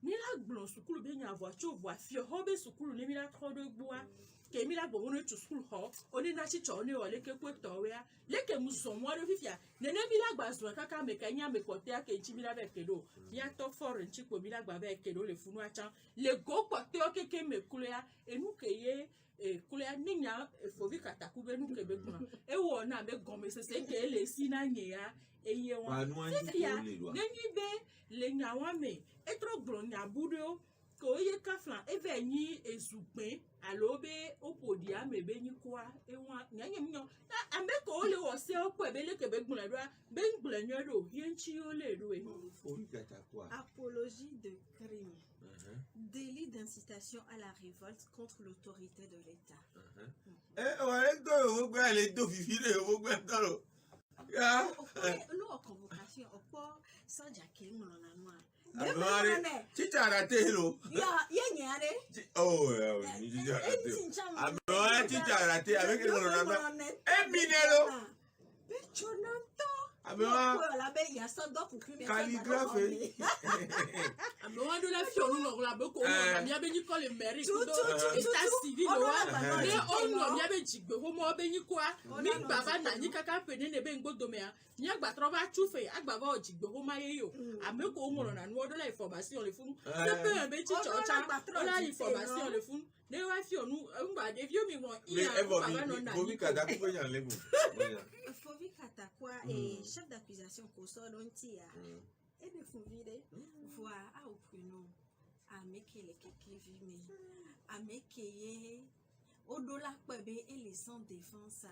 ni la gbon sukulu be nya voiture fi ho be sukulu ni mi la tro do gboa ke mi la gbon wonu to school ho oni na chi cho ni o le ke ko to ya le ke mu so mo do fifia ne ne mi la gba so kaka me ka nya me ko te ake chi mi la be kedo mi ato for nchi ko mi la gba be kedo le funu acha le go ko te o ke me kulia enu ke ye kulia ninya fo vi kataku be nu ke be kuna e wo na be gome se ke le si na nye ya eye won ne ni be le nya wa me e tro gbon nya budo ko ye kaflan eve nyi ezupin alobe opodia mebe nyi kwa enwa nyanye mnyo na ambe ko le wo se opo ebele ke be gbun ledwa be gbun nyo do ye nchi o le do e apologie de crime délit d'incitation à la révolte contre l'autorité de l'État ouais do wo gba le do fifi le wo gba toro ya no convocation opo soja ke mo na nwa Chicha raté lo. Ya nyare. Oh, ni chicha raté. Amo chicha raté avec le gouvernement. Et minero. Pechonanto. Amewa la be ya so do ku mi calligraphe. Amewa do la fi onu no la be ko no mi abe ni ko le mairie ko do tout, état civil oh, lo wa non, ne non, onu non. mi abe jigbe ho mo be ni kwa mi baba na ni kaka pe ne be ngo do me a ni agba tro ba chufe agba ba o jigbe ho ma ye yo ame ko mo na no do la information le fun ne pe be ti chocha o la information le fun ne wa fi onu ngba de vi mi won Mais iya baba no Evo, na Bobi ni Kada ko yan lebu. Fovi katakwa et chef d'accusation ko so don ti ya e be fun vide voir a opruno a mekele keke vi me a mekeye odola pebe et les sans défense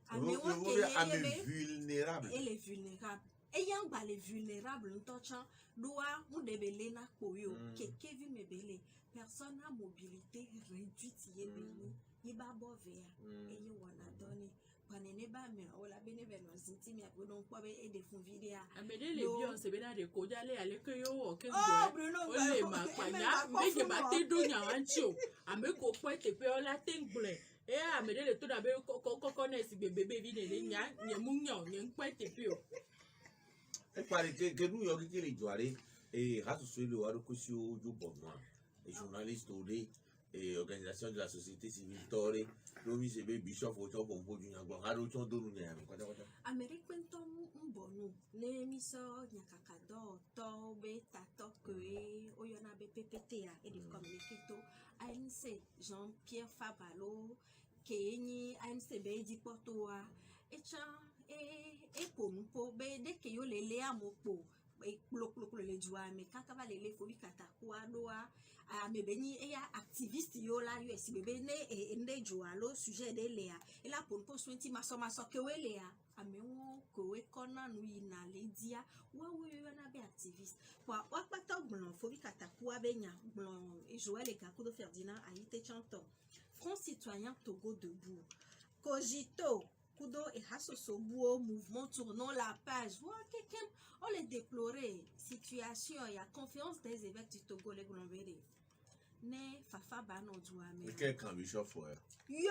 a me wa Ame vulnérable. et les vulnérables et yang ba les vulnérables ntochan doa mu de bele na koyo keke vi me bele personne à mobilité réduite ye beni iba bo vea e ye wana doni panene ba me ola bene be no zinti mi apo don kwa be e de fun video amede le bi on se be na de ko jale ale ke yo wo ke oh gbo Bruno o le ma panya meje ba te do nya anchi o ame ko pe te pe ola te ngble e amede le to da be ko na si bebe bi ne le nya nye mu nya o nye pe te pe o E pare que New York qui les joare et rato sur le waro kusi o jo bonwa. Et journaliste ode et organisation de la société civile tore lomi se be bishop o to bombo ju nya gbo haro to do nu nya mi kwata kwata. Amerique to mbonu ne mi so nyakakado to be tato ke oyona be PPT a et de communiquer to ANC Jean-Pierre Fabalo ke ni ANC be di porto a echa e pompo be de ke yo lele amopo e klo le jua me kaka ba lele fo bi katakwa doa a me beni e ya activiste yo la US bebe ne e nde jua lo sujet de lea e la pompo swenti maso ke we lea a me won ko we kona nu ina le dia wa we yo na be activiste kwa wa pata gbon fo bi katakwa be nya gbon e Joël et Kakudo Ferdinand a été chanteur Front Citoyen Togo debout Cogito Kudo et Hasosobuo, mouvement tournant la page. Voilà quelqu'un, on les déplorait. Situation, il y a conférence des évêques du Togo, les Glomberé. Ne Fafa Bano Douame. Et quel camp bishop for? Yo,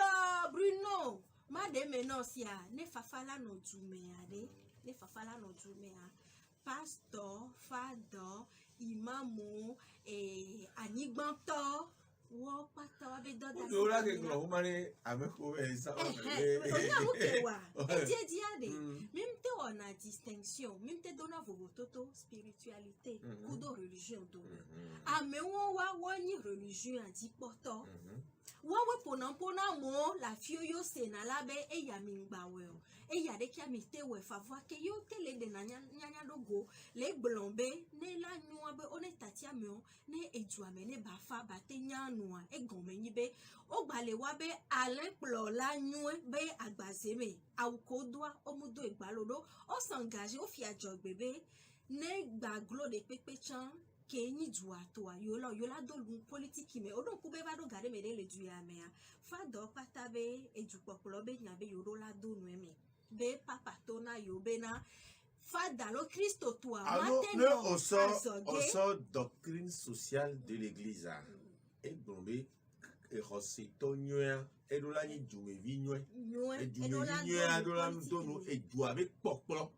Bruno, madame non sia, ne Fafa la no Douméade, ne Fafa la no Douméa. Pasteur, Fado, Imamu, et Anigbanto. Wo pata wa be do da. O la ke glo mane ame ko e sa o. Dia dia de. Même te on a distinction, même te dona vogototo spiritualité, kudo religion do. Ame won wa woni religion a di poto. Wa we pona mo la fio yo se na la be e ya mi ngba we o. E ya de kia mi te we favor ke yo te le de na nya dogo le glombe ne la nua be one tatia me o ne ejua me ne ba fa ba te nya nua e gome nyi be o gbale wa be ale plo la nue be agbaze me awuko doa o mudo igbalodo o s'engage o fi ajo bebe ne gba glo de pepe chan kenyi jua toa yo la do lu politique me o don ku be ba do gade me le du ya me a fa do pata be eju popolo be nya be yo do la do nu me be papa tona yo be na fada lo Christo toi maintenant on sort doctrine sociale de l'église et blombe e hosito nyoa e do la ni jume vi nyoa e jume vi nyoa do la do no e ju avec popolo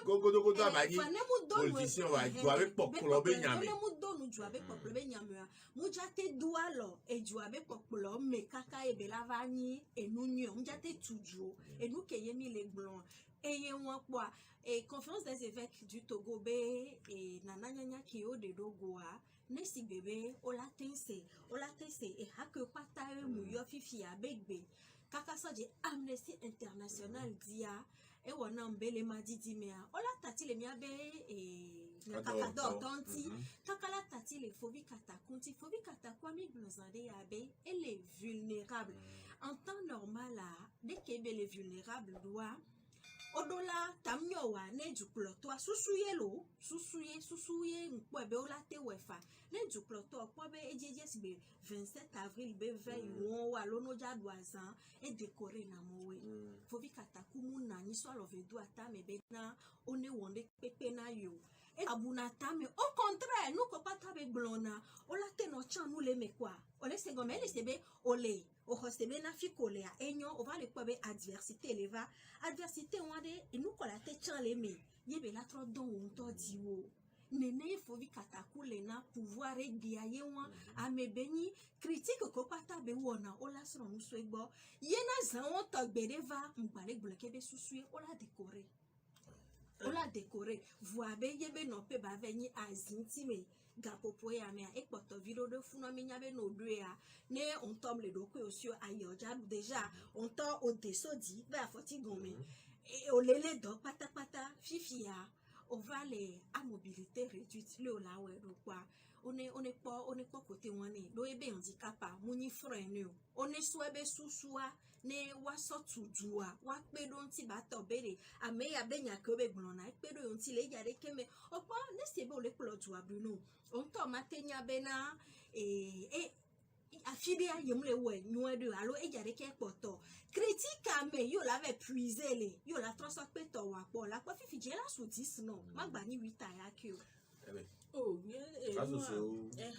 gogo abani politicien wa ju avec popolo be nyame mu do nu ju avec popolo be nyame mu jate dualo e ju avec popolo me kaka e be la vani e nu nyo mu jate tuju e nu ke yemi le glon e ye won po et conférence des évêques du Togo be et nananya ki o de dogo a nesi bebe olatense e hake pata e mu yo fifi abegbe kaka so je Amnesty International dia e wona mbele madidi mea ola tati le mia be e kaka do tonti kaka la tati le fobi katakunti fobi katakwa mi blozande ya be elle est vulnérable en temps normal là dès que be les vulnérables doit odola tamnyo wa ne juklo to susuye nkpo be ola te wefa ne juklo to po be ejeje sibe 27 avril be 20 won wa lono jadwazan e décorer na mowe fobi katakumu na ni so lo vedu ata me be na one wonde pepe na yo et abunata mais au contraire nous ko pata be blona o la te no chan nous le me quoi o le segome le sebe o le o hostebe na fi ko le a enyo o va le ko be adversité le va adversité on de et nous ko la te chan le me yebe la tro don on to diwo nene fo vi katakule na pouvoir egiaye wan amebeni critique ko pata be wona o la sro nu so egbo ye na zan won to gbere va ngbale gbuleke be susue o la décorer o la décorer voabe yebe no pe ba veni azinti me gapopo ya me e poto video de funa me nyabe no doa ne on tom le doku osio ayoja déjà on to o desodi ba foti gome e o lele do pata pata fifia on va les à mobilité réduite le la ouais donc quoi on est pas côté on est do ebe handicapé muni freine on est souebe susua ne wa sotu dua wa pe don ti ba to bere ame ya be nya ko be gbon na pe do yon ti le jare keme opo ne se be o le plo dua bruno on to matenya be na afide ayemle we nyoedo alo ejare ke poto critique ame yo la ve puiser le yo la transformer to wa po la po fifi je la so 10 no magba ni 8 aya ki o oh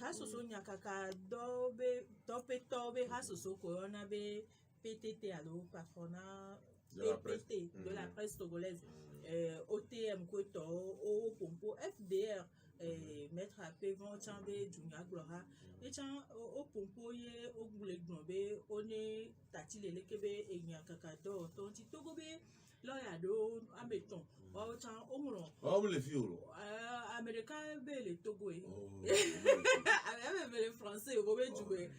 hasoso nyakaka dobe tope hasoso corona be PTT alo patronat PTT de la presse togolaise OTM Koto o pompo FDR mettre à paiement chambe Junior Gloria et chan o pompo ye o gule gnombe one tati le kebe enya kakado ton ti togobe lawyer do ameton o chan o muron o le fiolo américain be le togo e avec le français o be jouer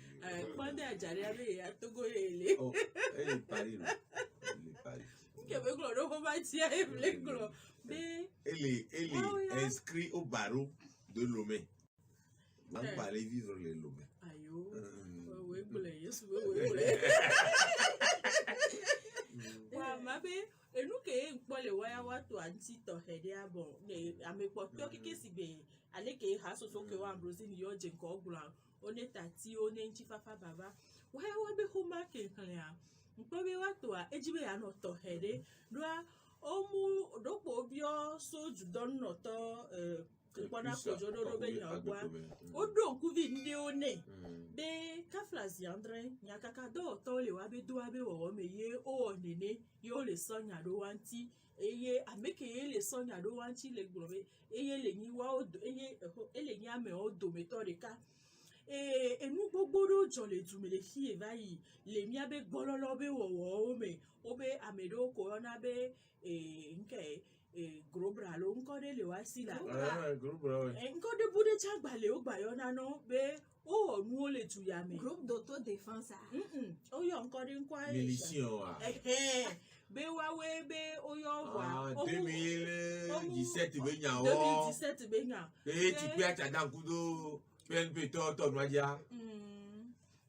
pande ajare abe ya togo ele oh ele Paris que me gloro ko ba ti e le gloro be ele inscrit au barreau de Lomé. On va aller vivre les Lomé. Ayo, oui, oui. Wa mabe enu ke nkpole waya watu anti to hede abon ne amepo to kike sibe ale ke ha so ke wa ambrosi ni yo je nko ogura one tati one nchi fafa baba waya wa be homa ke kan ya nkpobe watu a ejibe ya no to hede do omu dopo bio so judon no to kpona kojo do be yagwa odo nkuvi ndi one be kaflas yandre nyakaka do to le wa be do abe wo me ye o nene yo le sonya do wanti eye ameke ye le sonya do wanti le gborobe eye le yin wa odo eye ele yin ame odo metorika enu gbogboro jo le tumele fi evayi le mi abe gbololo be wo me obe amedo corona be nke grobra lo nkode le wasi la grobra nkode bude chagbale o gbayo na no be o nu o le tu ya me groupe d'autodéfense o yo nkode nkwa milition wa be wa we be o yo wa 2017 be nya o 2017 be nya ti pe atada kudo PNP to madia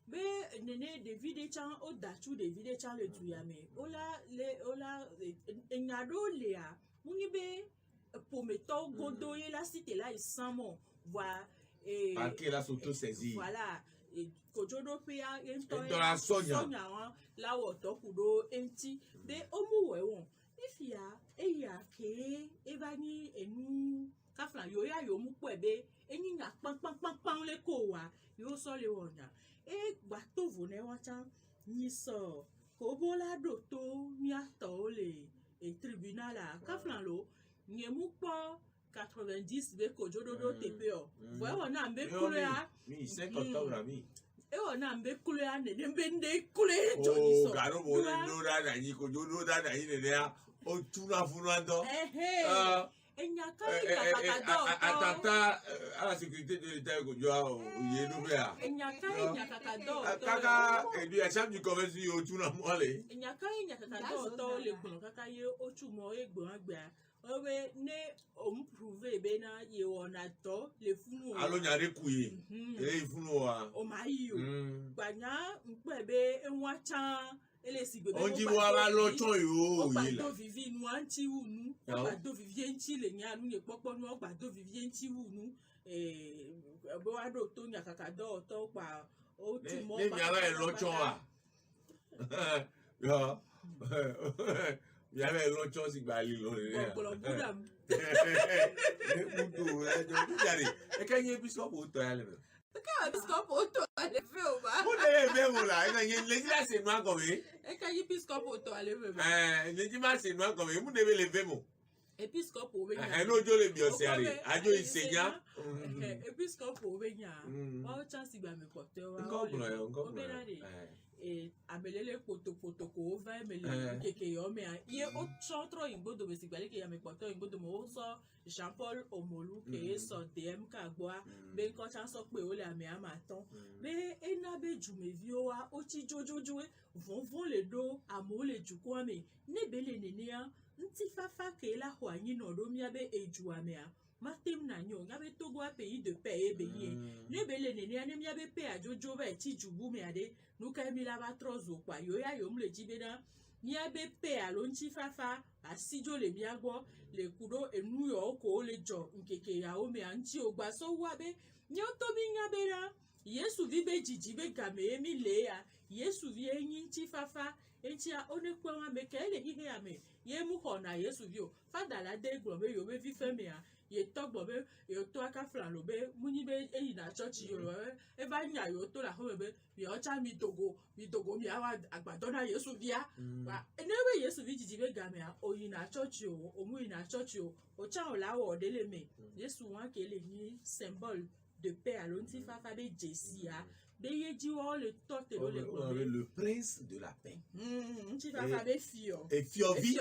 be nene David chan o dachu David chan le tu ya me ola enyado le a muni be pometo godo ye la cité là isamo voit parquet la s'auto saisir voilà kojodo pia ento la sonya la woto kudo enti be omu wewon ifia eya ke ebani enu kafla yo ya yo mu pebe eni na pan le ko wa yo so le wona gba to vo ne wa chan ni so ko bola do to mi ato le tribunal a kafla lo ni mu po 90 be ko jododo tepe o bo e wona mbe kule a mi 5 octobre mi e wona mbe kule a ne mbe nde kule jo ni so garo mo no da da yi ko jododo da da yi ne ya o tuna funando attentat à la sécurité de l'État que tu as kaka et lui a cham du commerce yo tuna mo le le gbon kaka ye o tumo egbon agba owe ne o mu prouver be na ye wona to le funu alo nyare kuye e funu wa o ma yi o gbanya npe be enwa chan elesigbe be onji wa ba lo ton yo yi la o vivi nu anti unu o do vivien ti le nya nu ye popo nu o gba do vivien ti unu bo wa do to nya kaka do to pa o tumo pa mi ala e lo ton wa yo mi ala e lo ton si gba li lo re bolo budam episcope auto ya le me. Episcope auto alevé au bas. Mo de be mo la, le dit là c'est noir comme Et quand episcope auto alevé. le dit là c'est noir comme mo de be lever mo. Episcope au benya. No jo le bi o se are. Ajo enseignant. Episcope au benya. Wa chance ba me porter wa. Encore. Et abelele poto ko va me le keke yo me ye o chantro ingbo do besi gbale ke ya me poto ingbo do mo so Jean-Paul Omolu ke so DM ka gbo be ko chan so pe o le ame amaton be ena be jumevi o wa o ti jojojo von le do amo le juko ame ne bele nenia nti fafa ke la ho anyi no do mi abe eju ame a Martin Nanyo, n'avait Togo un pays de paix et béni. Ne bele nenia ne mi abe pe a jojo be ti jubu me ade. Nou ka mi la ba trozo kwa yo ya yo mle jibena mi abe pe alonchi fafa asijo le mi agbo le kudo enu yo ko le jo nkeke ya o me anchi ogba so wa be ni o to mi nya be na Yesu vi be jiji be game mi le ya Yesu vi enyi chi fafa enchi a one kwa wa me ke le hi ya me ye mu ho na Yesu vi o fada la de gbo be yo be vi fe me a ye to gbo be yo to aka flan lo be muni be eyi na church yo lo e ba nya yo to la ho be mi ocha mi togo mi awa agbado na Yesu via ba enewe Yesu vi jiji be game a oyi na church o omu na church o ocha o la wo dele me Yesu wan ke le ni symbole de paix alonti fafa be jesi a be ye ji wo le tote lo le prince de la paix. Nti fafa be fio et fiovi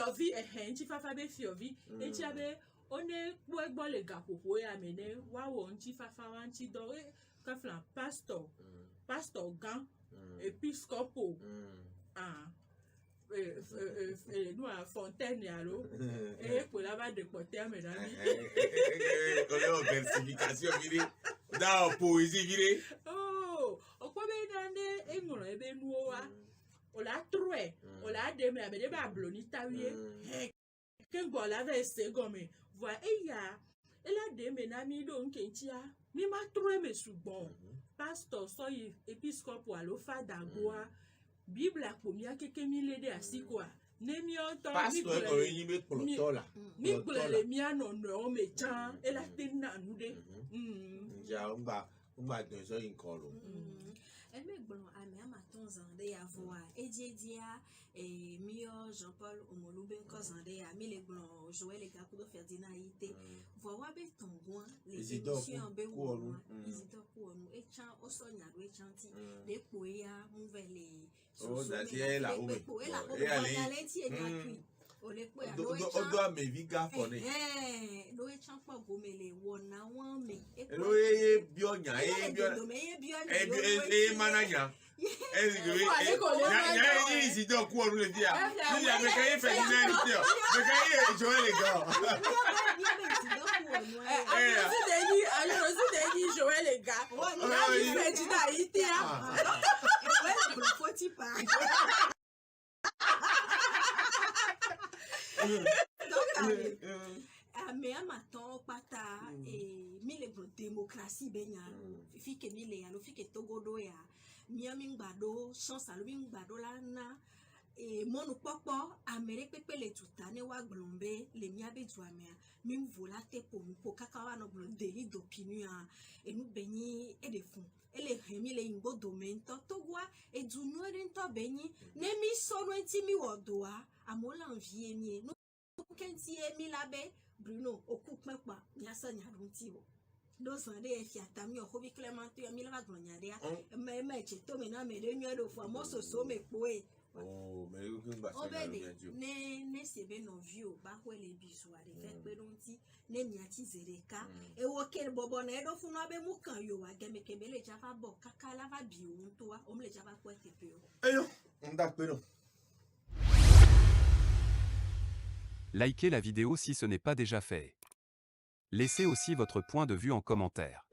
nti fafa be fiovi e ti abe one gbo le gapopo ya mene wa wo nti fafa wan ti do ka flan pastor gan episcopo nous à Fontaine allo et pour la bas de porter mes amis on est versification viré dans poésie viré o ko be dande e ngoro e be nuwa o la troe o la de me abede ba bloni tawie ke gbo la ve se gomi voi e ya e la de me na mi do nkentia mi ma troe me sugbon pastor so episcopo allo fada goa Bible akomia keke mi lede asiko a ne mi onto pastor ko yin be ploto la mi gbele mi ano no me chan e la tin na nude ja ngba don so yin ko lo e me gbon ame amaton zande ya voa ejedia e mio Jean-Paul Omolu ben ko zande ya mi le gbon Joël le gakudo Ferdinand ite voa be tongon les émissions be wo Isidore Kouonu e chan o so nya do e chanti de poya muvele oh c'est la o e ale ti e nyakui o le po ya do e chan o do me viga fone do e chan po gomele wona won me lo e bi onya e mananya ya Isidore Kouonu le dia ni ya me kan Ferdinand le dia me kan Joël le gars Joël les gars Ferdinand ite faut-il pas mais à matin pata et mille démocratie benya fi ke mille ya lo fi ke togodo ya miami ngbado chance alo ngbado la na e monu popo amere pepe le tutane wa glombe le miabe duamea mi vola te po kakawa no délit d'opinion et nous benyi et de fond et les remi le ingbo domento togwa et du noirento benyi ne mi sono intimi wodoa amola envie mi no kenti mi labe Bruno okupe pa nyasa nyarunti wo do sande e fiata mi ohobi Clement ya mi lava glonyade me cheto me na me de nyo fo amoso so me poe oh mais le kin ba ne sebe no view ba ho le biso ade fe pe donti ne miati zereka e wo ke bobo na edo funu abe mu kan yo wa geme ke bele java bo kaka lava bi o to wa o mle java ko te pe o eyo nda pe no. Likez la vidéo si ce n'est pas déjà fait. Laissez aussi votre point de vue en commentaire.